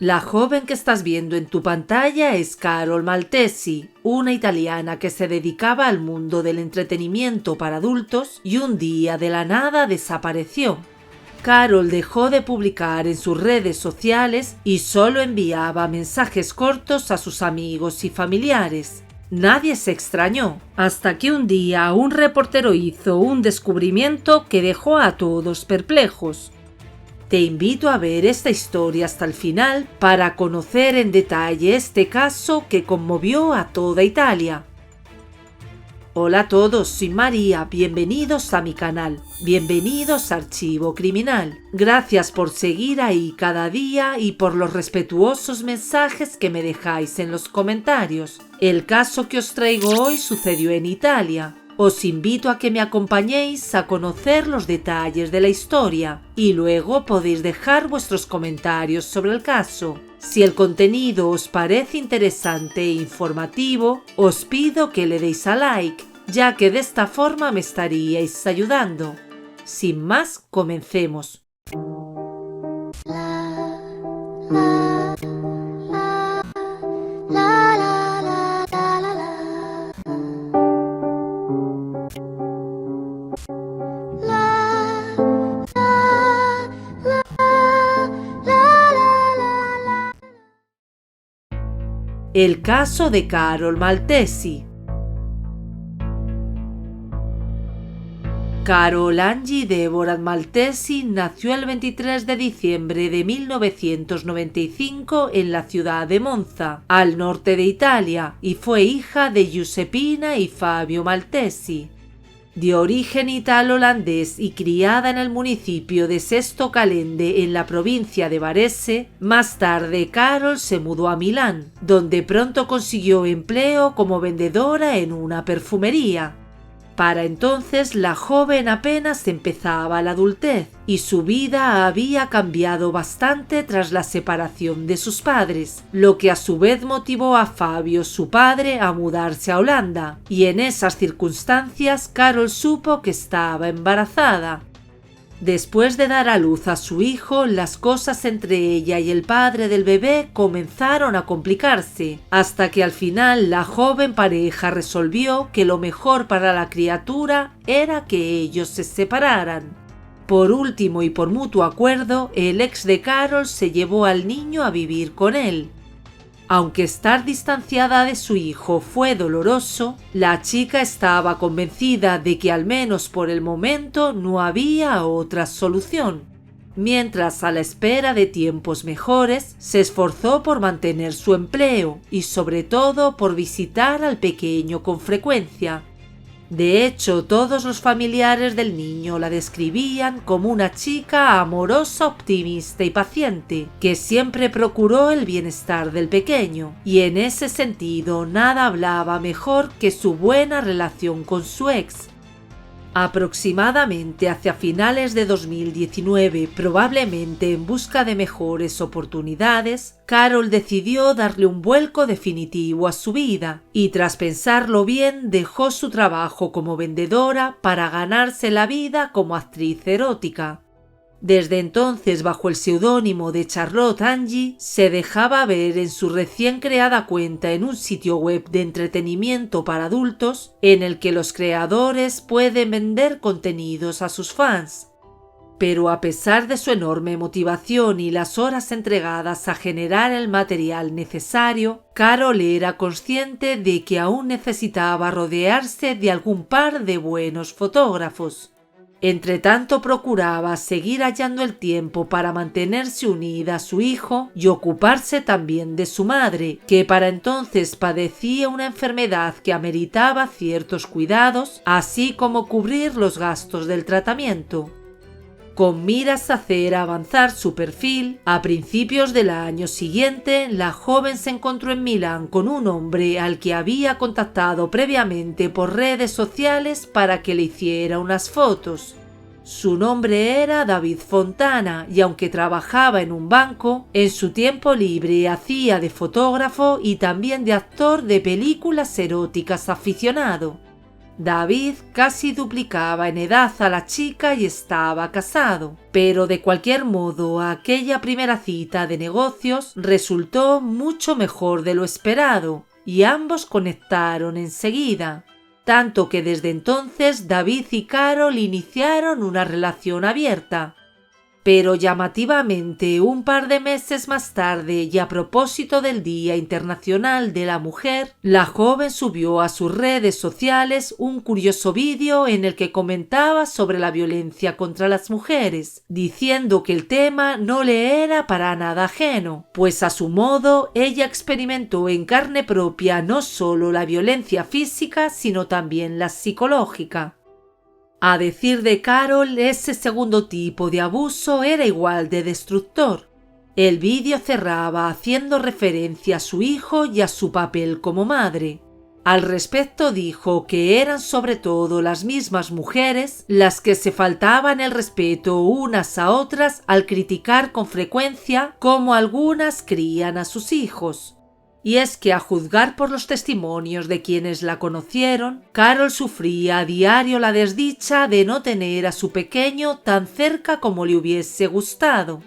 La joven que estás viendo en tu pantalla es Carol Maltesi, una italiana que se dedicaba al mundo del entretenimiento para adultos y un día de la nada desapareció. Carol dejó de publicar en sus redes sociales y solo enviaba mensajes cortos a sus amigos y familiares. Nadie se extrañó, hasta que un día un reportero hizo un descubrimiento que dejó a todos perplejos. Te invito a ver esta historia hasta el final para conocer en detalle este caso que conmovió a toda Italia. Hola a todos, soy María, bienvenidos a mi canal, bienvenidos a Archivo Criminal. Gracias por seguir ahí cada día y por los respetuosos mensajes que me dejáis en los comentarios. El caso que os traigo hoy sucedió en Italia. Os invito a que me acompañéis a conocer los detalles de la historia y luego podéis dejar vuestros comentarios sobre el caso. Si el contenido os parece interesante e informativo, os pido que le deis a like, ya que de esta forma me estaríais ayudando. Sin más, comencemos. El caso de Carol Maltesi. Carol Angie Deborah Maltesi nació el 23 de diciembre de 1995 en la ciudad de Monza, al norte de Italia, y fue hija de Giuseppina y Fabio Maltesi. De origen italo-holandés y criada en el municipio de Sesto Calende en la provincia de Varese, más tarde Carol se mudó a Milán, donde pronto consiguió empleo como vendedora en una perfumería. Para entonces la joven apenas empezaba la adultez y su vida había cambiado bastante tras la separación de sus padres, lo que a su vez motivó a Fabio, su padre, a mudarse a Holanda, y en esas circunstancias Carol supo que estaba embarazada. Después de dar a luz a su hijo, las cosas entre ella y el padre del bebé comenzaron a complicarse, hasta que al final la joven pareja resolvió que lo mejor para la criatura era que ellos se separaran. Por último y por mutuo acuerdo, el ex de Carol se llevó al niño a vivir con él. Aunque estar distanciada de su hijo fue doloroso, la chica estaba convencida de que al menos por el momento no había otra solución. Mientras, a la espera de tiempos mejores, se esforzó por mantener su empleo y sobre todo por visitar al pequeño con frecuencia. De hecho, todos los familiares del niño la describían como una chica amorosa, optimista y paciente, que siempre procuró el bienestar del pequeño, y en ese sentido nada hablaba mejor que su buena relación con su ex. Aproximadamente hacia finales de 2019, probablemente en busca de mejores oportunidades, Carol decidió darle un vuelco definitivo a su vida y tras pensarlo bien dejó su trabajo como vendedora para ganarse la vida como actriz erótica. Desde entonces, bajo el seudónimo de Charlotte Angie, se dejaba ver en su recién creada cuenta en un sitio web de entretenimiento para adultos en el que los creadores pueden vender contenidos a sus fans. Pero a pesar de su enorme motivación y las horas entregadas a generar el material necesario, Carol era consciente de que aún necesitaba rodearse de algún par de buenos fotógrafos. Entretanto procuraba seguir hallando el tiempo para mantenerse unida a su hijo y ocuparse también de su madre, que para entonces padecía una enfermedad que ameritaba ciertos cuidados, así como cubrir los gastos del tratamiento. Con miras a hacer avanzar su perfil, a principios del año siguiente, la joven se encontró en Milán con un hombre al que había contactado previamente por redes sociales para que le hiciera unas fotos. Su nombre era David Fontana y aunque trabajaba en un banco, en su tiempo libre hacía de fotógrafo y también de actor de películas eróticas aficionado. David casi duplicaba en edad a la chica y estaba casado, pero de cualquier modo aquella primera cita de negocios resultó mucho mejor de lo esperado y ambos conectaron enseguida, tanto que desde entonces David y Carol iniciaron una relación abierta. Pero llamativamente, un par de meses más tarde y a propósito del Día Internacional de la Mujer, la joven subió a sus redes sociales un curioso vídeo en el que comentaba sobre la violencia contra las mujeres, diciendo que el tema no le era para nada ajeno, pues a su modo ella experimentó en carne propia no solo la violencia física, sino también la psicológica. A decir de Carol, ese segundo tipo de abuso era igual de destructor. El vídeo cerraba haciendo referencia a su hijo y a su papel como madre. Al respecto dijo que eran sobre todo las mismas mujeres las que se faltaban el respeto unas a otras al criticar con frecuencia cómo algunas crían a sus hijos. Y es que a juzgar por los testimonios de quienes la conocieron, Carol sufría a diario la desdicha de no tener a su pequeño tan cerca como le hubiese gustado.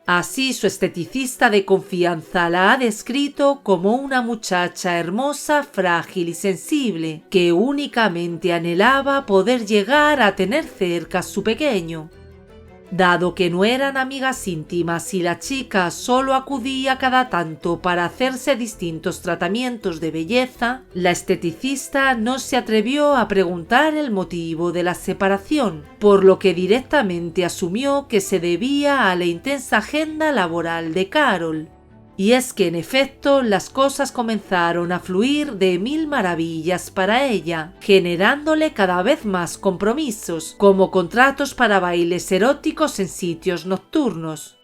Así su esteticista de confianza la ha descrito como una muchacha hermosa, frágil y sensible, que únicamente anhelaba poder llegar a tener cerca a su pequeño. Dado que no eran amigas íntimas y la chica solo acudía cada tanto para hacerse distintos tratamientos de belleza, la esteticista no se atrevió a preguntar el motivo de la separación, por lo que directamente asumió que se debía a la intensa agenda laboral de Carol. Y es que en efecto las cosas comenzaron a fluir de mil maravillas para ella, generándole cada vez más compromisos, como contratos para bailes eróticos en sitios nocturnos.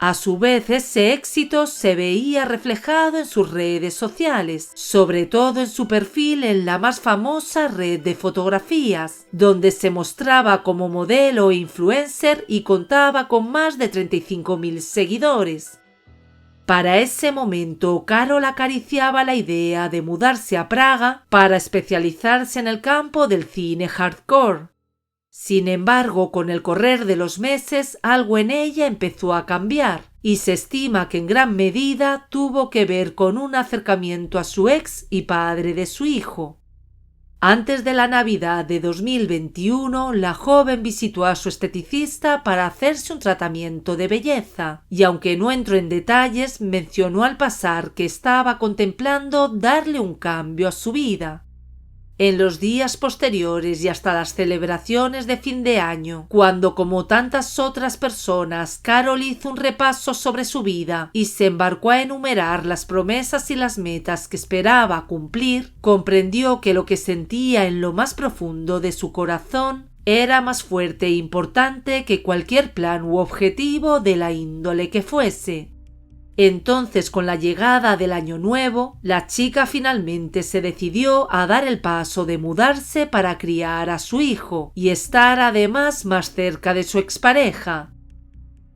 A su vez, ese éxito se veía reflejado en sus redes sociales, sobre todo en su perfil en la más famosa red de fotografías, donde se mostraba como modelo e influencer y contaba con más de 35.000 seguidores. Para ese momento, Carol acariciaba la idea de mudarse a Praga para especializarse en el campo del cine hardcore. Sin embargo, con el correr de los meses, algo en ella empezó a cambiar, y se estima que en gran medida tuvo que ver con un acercamiento a su ex y padre de su hijo. Antes de la Navidad de 2021, la joven visitó a su esteticista para hacerse un tratamiento de belleza, y aunque no entró en detalles, mencionó al pasar que estaba contemplando darle un cambio a su vida. En los días posteriores y hasta las celebraciones de fin de año, cuando como tantas otras personas Carol hizo un repaso sobre su vida y se embarcó a enumerar las promesas y las metas que esperaba cumplir, comprendió que lo que sentía en lo más profundo de su corazón era más fuerte e importante que cualquier plan u objetivo de la índole que fuese. Entonces, con la llegada del año nuevo, la chica finalmente se decidió a dar el paso de mudarse para criar a su hijo y estar además más cerca de su expareja.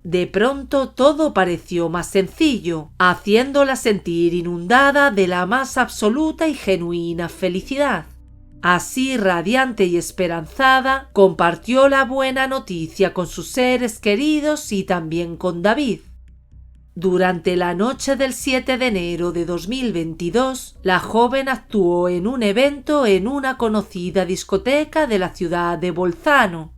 De pronto todo pareció más sencillo, haciéndola sentir inundada de la más absoluta y genuina felicidad. Así, radiante y esperanzada, compartió la buena noticia con sus seres queridos y también con David. Durante la noche del 7 de enero de 2022, la joven actuó en un evento en una conocida discoteca de la ciudad de Bolzano.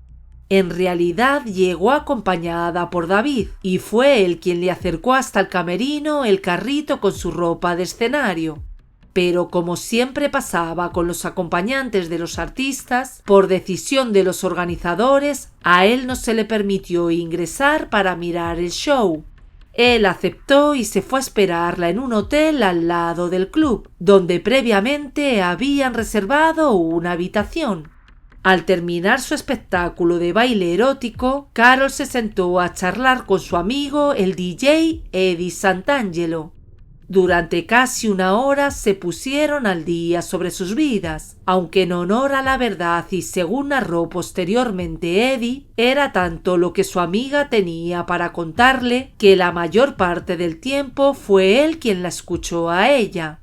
En realidad llegó acompañada por David y fue él quien le acercó hasta el camerino el carrito con su ropa de escenario. Pero como siempre pasaba con los acompañantes de los artistas, por decisión de los organizadores, a él no se le permitió ingresar para mirar el show. Él aceptó y se fue a esperarla en un hotel al lado del club, donde previamente habían reservado una habitación. Al terminar su espectáculo de baile erótico, Carol se sentó a charlar con su amigo el DJ Eddie Santangelo. Durante casi una hora se pusieron al día sobre sus vidas, aunque en honor a la verdad y según narró posteriormente Eddie, era tanto lo que su amiga tenía para contarle que la mayor parte del tiempo fue él quien la escuchó a ella.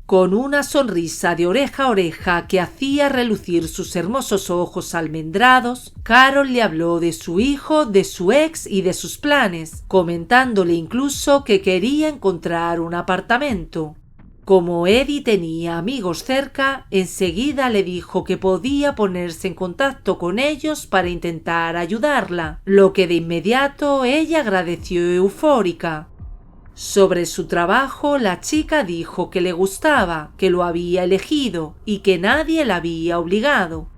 Con una sonrisa de oreja a oreja que hacía relucir sus hermosos ojos almendrados, Carol le habló de su hijo, de su ex y de sus planes, comentándole incluso que quería encontrar un apartamento. Como Eddie tenía amigos cerca, enseguida le dijo que podía ponerse en contacto con ellos para intentar ayudarla, lo que de inmediato ella agradeció eufórica. Sobre su trabajo, la chica dijo que le gustaba, que lo había elegido y que nadie la había obligado.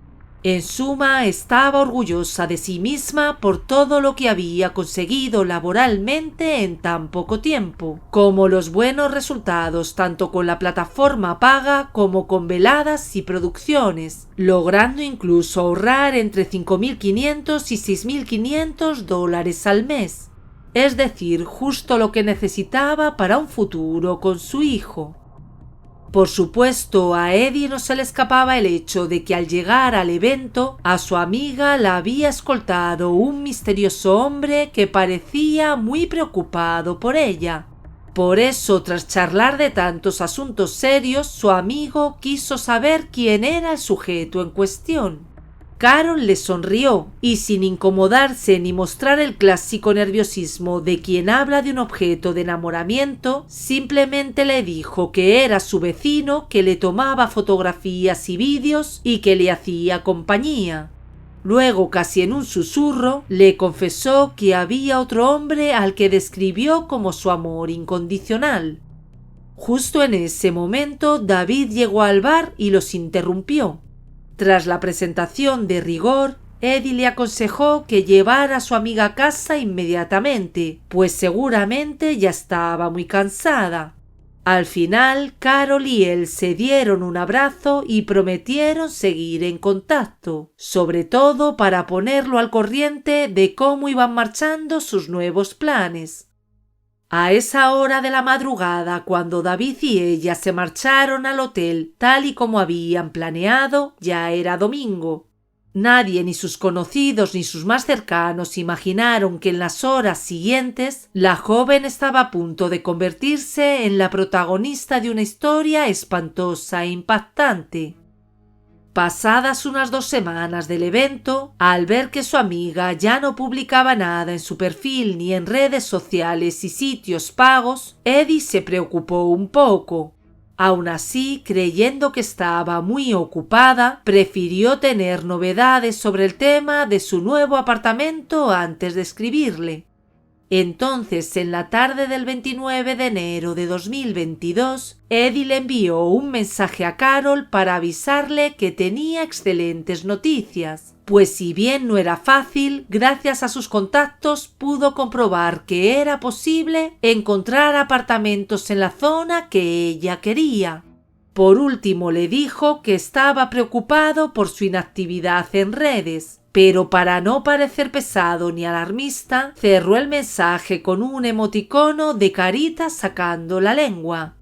En suma, estaba orgullosa de sí misma por todo lo que había conseguido laboralmente en tan poco tiempo, como los buenos resultados tanto con la plataforma paga como con veladas y producciones, logrando incluso ahorrar entre $5.500 y $6.500 al mes. Es decir, justo lo que necesitaba para un futuro con su hijo. Por supuesto, a Eddie no se le escapaba el hecho de que al llegar al evento, a su amiga la había escoltado un misterioso hombre que parecía muy preocupado por ella. Por eso, tras charlar de tantos asuntos serios, su amigo quiso saber quién era el sujeto en cuestión. Carol le sonrió y, sin incomodarse ni mostrar el clásico nerviosismo de quien habla de un objeto de enamoramiento, simplemente le dijo que era su vecino, que le tomaba fotografías y vídeos y que le hacía compañía. Luego, casi en un susurro, le confesó que había otro hombre al que describió como su amor incondicional. Justo en ese momento, David llegó al bar y los interrumpió. Tras la presentación de rigor, Eddie le aconsejó que llevara a su amiga a casa inmediatamente, pues seguramente ya estaba muy cansada. Al final, Carol y él se dieron un abrazo y prometieron seguir en contacto, sobre todo para ponerlo al corriente de cómo iban marchando sus nuevos planes. A esa hora de la madrugada, cuando David y ella se marcharon al hotel tal y como habían planeado, ya era domingo. Nadie, ni sus conocidos ni sus más cercanos, imaginaron que en las horas siguientes la joven estaba a punto de convertirse en la protagonista de una historia espantosa e impactante. Pasadas unas 2 semanas del evento, al ver que su amiga ya no publicaba nada en su perfil ni en redes sociales y sitios pagos, Eddie se preocupó un poco. Aun así, creyendo que estaba muy ocupada, prefirió tener novedades sobre el tema de su nuevo apartamento antes de escribirle. Entonces, en la tarde del 29 de enero de 2022, Eddie le envió un mensaje a Carol para avisarle que tenía excelentes noticias, pues si bien no era fácil, gracias a sus contactos pudo comprobar que era posible encontrar apartamentos en la zona que ella quería. Por último, le dijo que estaba preocupado por su inactividad en redes, pero para no parecer pesado ni alarmista, cerró el mensaje con un emoticono de carita sacando la lengua.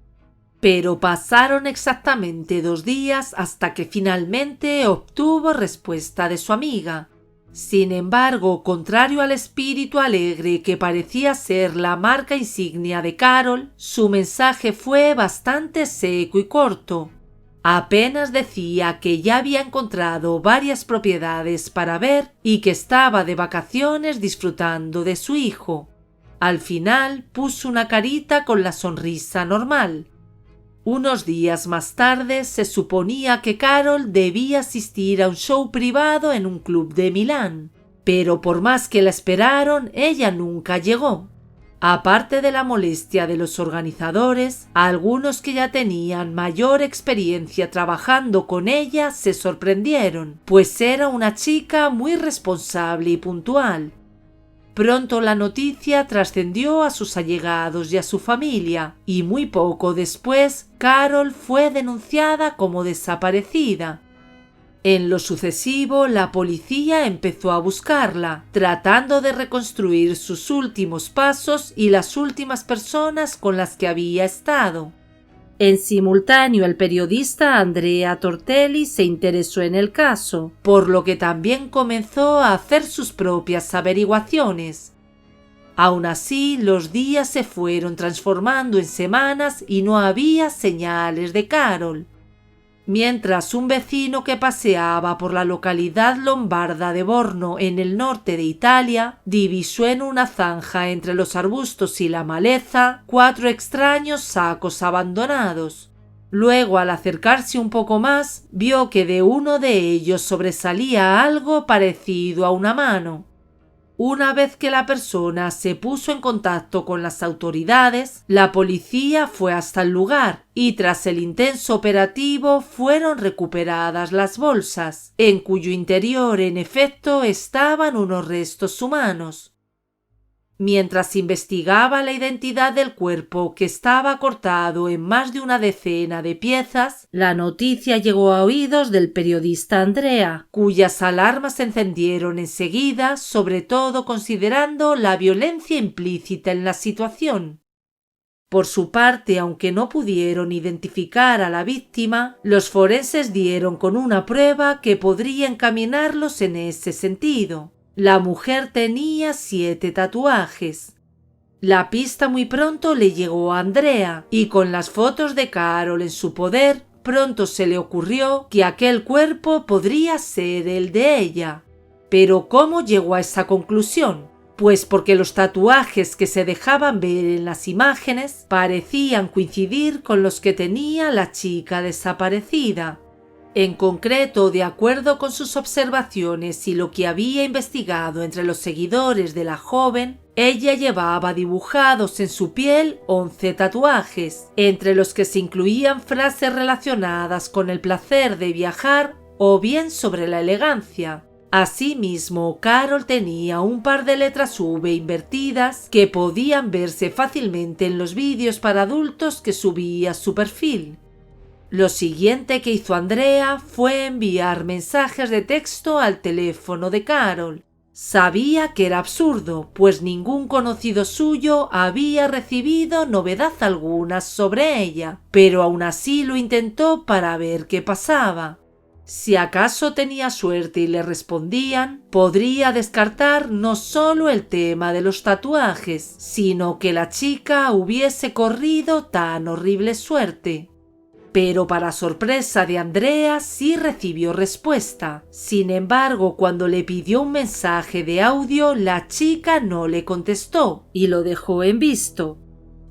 Pero pasaron exactamente 2 días hasta que finalmente obtuvo respuesta de su amiga. Sin embargo, contrario al espíritu alegre que parecía ser la marca insignia de Carol, su mensaje fue bastante seco y corto. Apenas decía que ya había encontrado varias propiedades para ver y que estaba de vacaciones disfrutando de su hijo. Al final puso una carita con la sonrisa normal. Unos días más tarde se suponía que Carol debía asistir a un show privado en un club de Milán, pero por más que la esperaron, ella nunca llegó. Aparte de la molestia de los organizadores, algunos que ya tenían mayor experiencia trabajando con ella se sorprendieron, pues era una chica muy responsable y puntual. Pronto la noticia trascendió a sus allegados y a su familia, y muy poco después Carol fue denunciada como desaparecida. En lo sucesivo, la policía empezó a buscarla, tratando de reconstruir sus últimos pasos y las últimas personas con las que había estado. En simultáneo, el periodista Andrea Tortelli se interesó en el caso, por lo que también comenzó a hacer sus propias averiguaciones. Aún así, los días se fueron transformando en semanas y no había señales de Carol. Mientras un vecino que paseaba por la localidad lombarda de Borno en el norte de Italia divisó en una zanja entre los arbustos y la maleza 4 extraños sacos abandonados. Luego, al acercarse un poco más, vio que de uno de ellos sobresalía algo parecido a una mano. Una vez que la persona se puso en contacto con las autoridades, la policía fue hasta el lugar y tras el intenso operativo fueron recuperadas las bolsas, en cuyo interior en efecto estaban unos restos humanos. Mientras investigaba la identidad del cuerpo, que estaba cortado en más de una decena de piezas, la noticia llegó a oídos del periodista Andrea, cuyas alarmas se encendieron enseguida, sobre todo considerando la violencia implícita en la situación. Por su parte, aunque no pudieron identificar a la víctima, los forenses dieron con una prueba que podría encaminarlos en ese sentido. La mujer tenía 7 tatuajes. La pista muy pronto le llegó a Andrea, y con las fotos de Carol en su poder, pronto se le ocurrió que aquel cuerpo podría ser el de ella. Pero ¿cómo llegó a esa conclusión? Pues porque los tatuajes que se dejaban ver en las imágenes parecían coincidir con los que tenía la chica desaparecida. En concreto, de acuerdo con sus observaciones y lo que había investigado entre los seguidores de la joven, ella llevaba dibujados en su piel 11 tatuajes, entre los que se incluían frases relacionadas con el placer de viajar o bien sobre la elegancia. Asimismo, Carol tenía un par de letras V invertidas que podían verse fácilmente en los vídeos para adultos que subía a su perfil. Lo siguiente que hizo Andrea fue enviar mensajes de texto al teléfono de Carol. Sabía que era absurdo, pues ningún conocido suyo había recibido novedad alguna sobre ella, pero aún así lo intentó para ver qué pasaba. Si acaso tenía suerte y le respondían, podría descartar no solo el tema de los tatuajes, sino que la chica hubiese corrido tan horrible suerte. Pero para sorpresa de Andrea sí recibió respuesta. Sin embargo, cuando le pidió un mensaje de audio, la chica no le contestó y lo dejó en visto.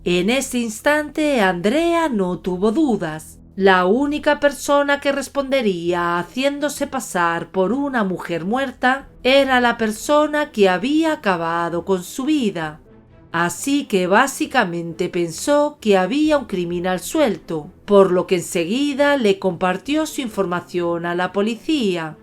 En ese instante, Andrea no tuvo dudas. La única persona que respondería haciéndose pasar por una mujer muerta era la persona que había acabado con su vida. Así que básicamente pensó que había un criminal suelto, por lo que enseguida le compartió su información a la policía.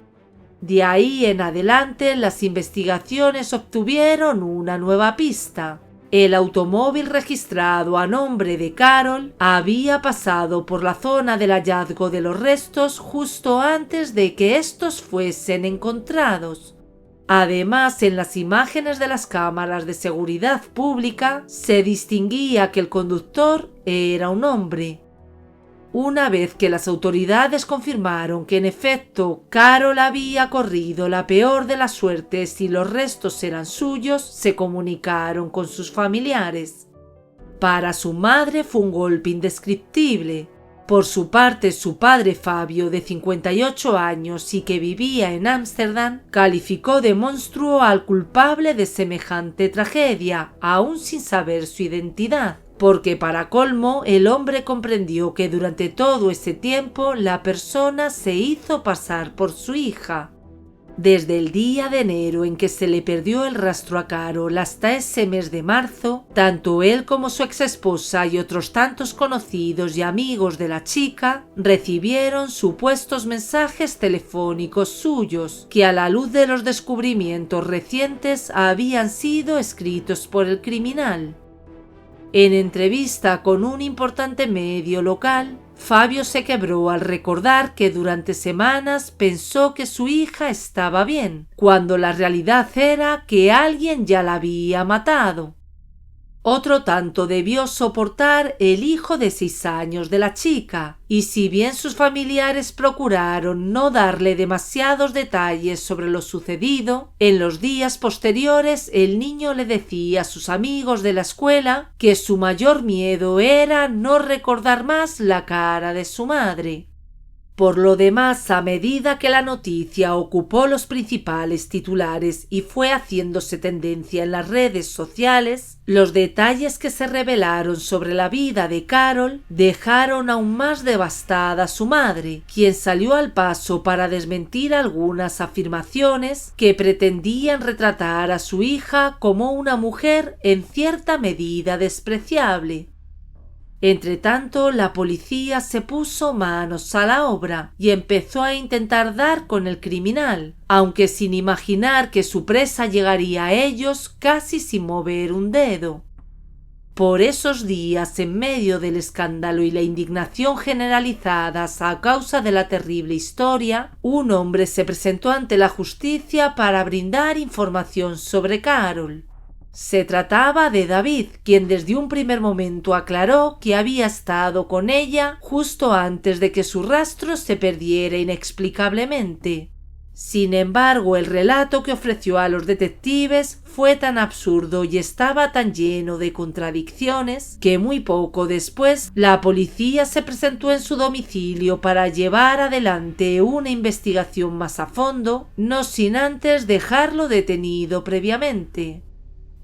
De ahí en adelante las investigaciones obtuvieron una nueva pista. El automóvil registrado a nombre de Carol había pasado por la zona del hallazgo de los restos justo antes de que estos fuesen encontrados. Además, en las imágenes de las cámaras de seguridad pública se distinguía que el conductor era un hombre. Una vez que las autoridades confirmaron que en efecto Carol había corrido la peor de las suertes y los restos eran suyos, se comunicaron con sus familiares. Para su madre fue un golpe indescriptible. Por su parte, su padre Fabio, de 58 años y que vivía en Ámsterdam, calificó de monstruo al culpable de semejante tragedia, aún sin saber su identidad, porque para colmo el hombre comprendió que durante todo ese tiempo la persona se hizo pasar por su hija. Desde el día de enero en que se le perdió el rastro a Carol hasta ese mes de marzo, tanto él como su exesposa y otros tantos conocidos y amigos de la chica recibieron supuestos mensajes telefónicos suyos que a la luz de los descubrimientos recientes habían sido escritos por el criminal. En entrevista con un importante medio local, Fabio se quebró al recordar que durante semanas pensó que su hija estaba bien, cuando la realidad era que alguien ya la había matado. Otro tanto debió soportar el hijo de 6 años de la chica, y si bien sus familiares procuraron no darle demasiados detalles sobre lo sucedido, en los días posteriores el niño le decía a sus amigos de la escuela que su mayor miedo era no recordar más la cara de su madre. Por lo demás, a medida que la noticia ocupó los principales titulares y fue haciéndose tendencia en las redes sociales, los detalles que se revelaron sobre la vida de Carol dejaron aún más devastada a su madre, quien salió al paso para desmentir algunas afirmaciones que pretendían retratar a su hija como una mujer en cierta medida despreciable. Entretanto, la policía se puso manos a la obra y empezó a intentar dar con el criminal, aunque sin imaginar que su presa llegaría a ellos casi sin mover un dedo. Por esos días, en medio del escándalo y la indignación generalizadas a causa de la terrible historia, un hombre se presentó ante la justicia para brindar información sobre Carol. Se trataba de David, quien desde un primer momento aclaró que había estado con ella justo antes de que su rastro se perdiera inexplicablemente. Sin embargo, el relato que ofreció a los detectives fue tan absurdo y estaba tan lleno de contradicciones que muy poco después la policía se presentó en su domicilio para llevar adelante una investigación más a fondo, no sin antes dejarlo detenido previamente.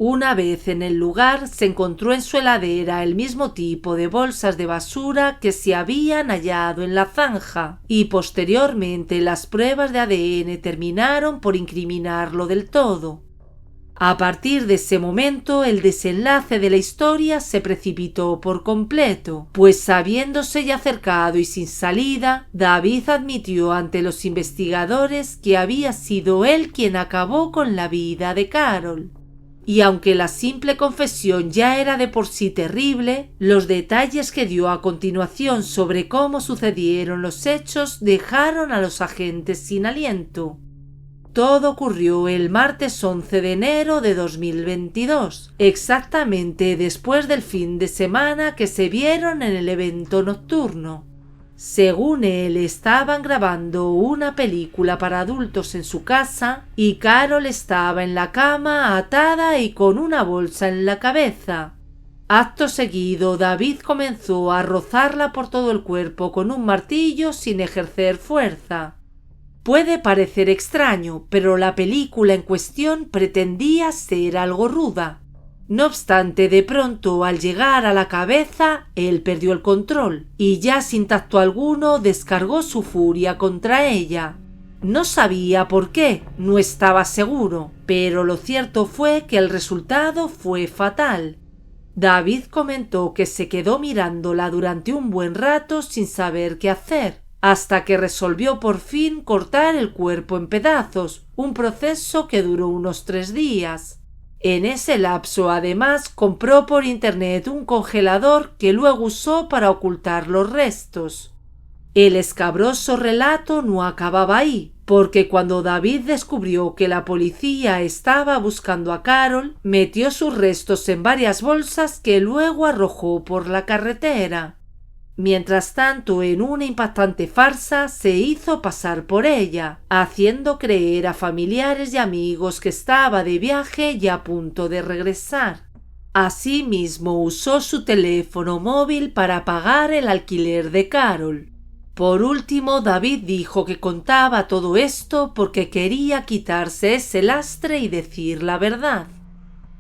Una vez en el lugar se encontró en su heladera el mismo tipo de bolsas de basura que se habían hallado en la zanja, y posteriormente las pruebas de ADN terminaron por incriminarlo del todo. A partir de ese momento el desenlace de la historia se precipitó por completo, pues habiéndose ya acercado y sin salida, David admitió ante los investigadores que había sido él quien acabó con la vida de Carol. Y aunque la simple confesión ya era de por sí terrible, los detalles que dio a continuación sobre cómo sucedieron los hechos dejaron a los agentes sin aliento. Todo ocurrió el martes 11 de enero de 2022, exactamente después del fin de semana que se vieron en el evento nocturno. Según él, estaban grabando una película para adultos en su casa y Carol estaba en la cama atada y con una bolsa en la cabeza. Acto seguido, David comenzó a rozarla por todo el cuerpo con un martillo sin ejercer fuerza. Puede parecer extraño, pero la película en cuestión pretendía ser algo ruda. No obstante, de pronto, al llegar a la cabeza, él perdió el control y ya sin tacto alguno descargó su furia contra ella. No sabía por qué, no estaba seguro, pero lo cierto fue que el resultado fue fatal. David comentó que se quedó mirándola durante un buen rato sin saber qué hacer, hasta que resolvió por fin cortar el cuerpo en pedazos, un proceso que duró unos 3 días. En ese lapso, además, compró por internet un congelador que luego usó para ocultar los restos. El escabroso relato no acababa ahí, porque cuando David descubrió que la policía estaba buscando a Carol, metió sus restos en varias bolsas que luego arrojó por la carretera. Mientras tanto, en una impactante farsa, se hizo pasar por ella, haciendo creer a familiares y amigos que estaba de viaje y a punto de regresar. Asimismo, usó su teléfono móvil para pagar el alquiler de Carol. Por último, David dijo que contaba todo esto porque quería quitarse ese lastre y decir la verdad.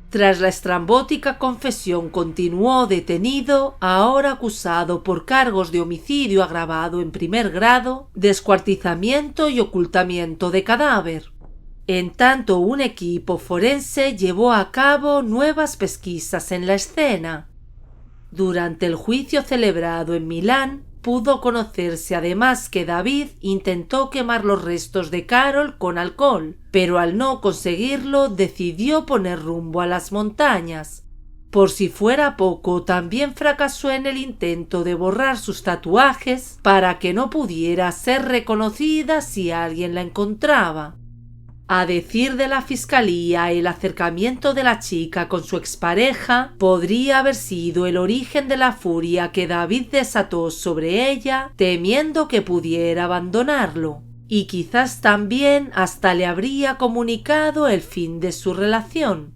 Tras la estrambótica confesión continuó detenido, ahora acusado por cargos de homicidio agravado en primer grado, descuartizamiento y ocultamiento de cadáver. En tanto, un equipo forense llevó a cabo nuevas pesquisas en la escena. Durante el juicio celebrado en Milán, pudo conocerse además que David intentó quemar los restos de Carol con alcohol, pero al no conseguirlo decidió poner rumbo a las montañas. Por si fuera poco, también fracasó en el intento de borrar sus tatuajes para que no pudiera ser reconocida si alguien la encontraba. A decir de la fiscalía, el acercamiento de la chica con su expareja podría haber sido el origen de la furia que David desató sobre ella, temiendo que pudiera abandonarlo. Y quizás también hasta le habría comunicado el fin de su relación.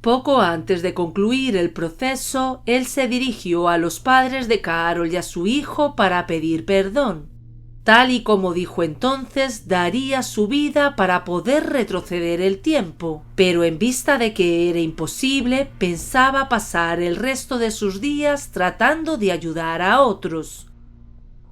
Poco antes de concluir el proceso, él se dirigió a los padres de Carol y a su hijo para pedir perdón. Tal y como dijo entonces, daría su vida para poder retroceder el tiempo, pero en vista de que era imposible, pensaba pasar el resto de sus días tratando de ayudar a otros.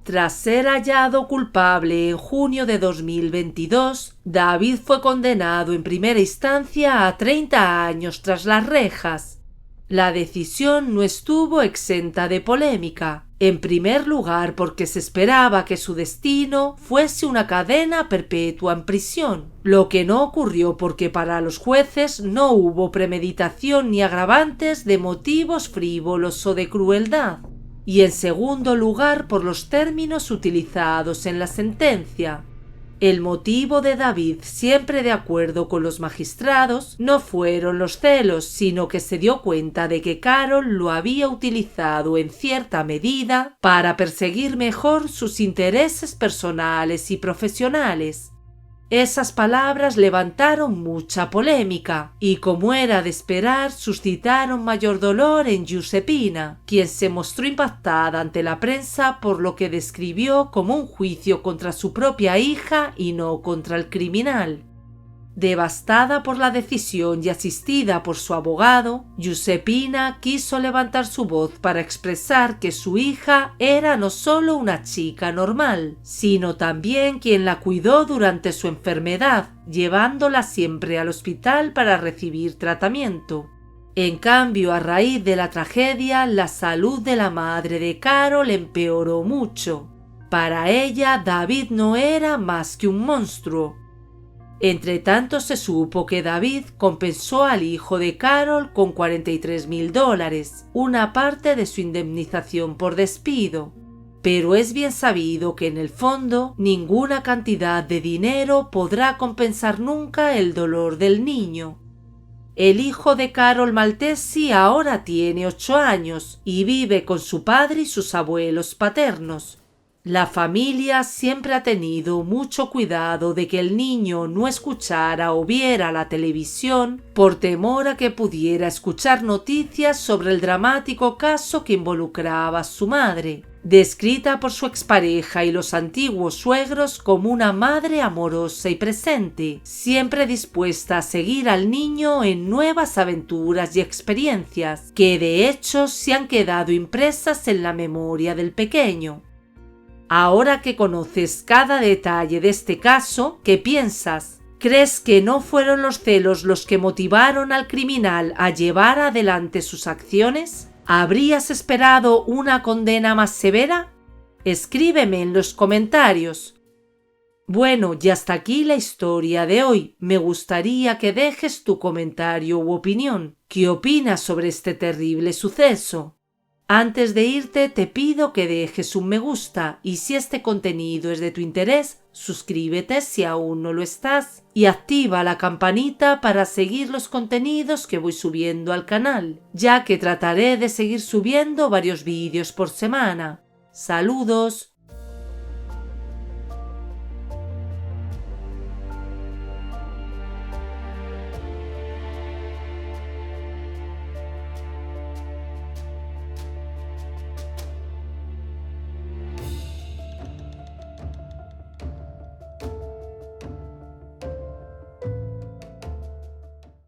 Tras ser hallado culpable en junio de 2022, David fue condenado en primera instancia a 30 años tras las rejas. La decisión no estuvo exenta de polémica, en primer lugar porque se esperaba que su destino fuese una cadena perpetua en prisión, lo que no ocurrió porque para los jueces no hubo premeditación ni agravantes de motivos frívolos o de crueldad. Y en segundo lugar por los términos utilizados en la sentencia. El motivo de David, siempre de acuerdo con los magistrados, no fueron los celos, sino que se dio cuenta de que Carol lo había utilizado en cierta medida para perseguir mejor sus intereses personales y profesionales. Esas palabras levantaron mucha polémica y, como era de esperar, suscitaron mayor dolor en Giuseppina, quien se mostró impactada ante la prensa por lo que describió como un juicio contra su propia hija y no contra el criminal. Devastada por la decisión y asistida por su abogado, Giuseppina quiso levantar su voz para expresar que su hija era no solo una chica normal, sino también quien la cuidó durante su enfermedad, llevándola siempre al hospital para recibir tratamiento. En cambio, a raíz de la tragedia, la salud de la madre de Carol empeoró mucho. Para ella, David no era más que un monstruo. Entretanto se supo que David compensó al hijo de Carol con $43,000, una parte de su indemnización por despido. Pero es bien sabido que en el fondo ninguna cantidad de dinero podrá compensar nunca el dolor del niño. El hijo de Carol Maltesi ahora tiene 8 años y vive con su padre y sus abuelos paternos. La familia siempre ha tenido mucho cuidado de que el niño no escuchara o viera la televisión por temor a que pudiera escuchar noticias sobre el dramático caso que involucraba a su madre, descrita por su expareja y los antiguos suegros como una madre amorosa y presente, siempre dispuesta a seguir al niño en nuevas aventuras y experiencias, que de hecho se han quedado impresas en la memoria del pequeño. Ahora que conoces cada detalle de este caso, ¿qué piensas? ¿Crees que no fueron los celos los que motivaron al criminal a llevar adelante sus acciones? ¿Habrías esperado una condena más severa? Escríbeme en los comentarios. Bueno, y hasta aquí la historia de hoy. Me gustaría que dejes tu comentario u opinión. ¿Qué opinas sobre este terrible suceso? Antes de irte te pido que dejes un me gusta y si este contenido es de tu interés, suscríbete si aún no lo estás y activa la campanita para seguir los contenidos que voy subiendo al canal, ya que trataré de seguir subiendo varios vídeos por semana. ¡Saludos!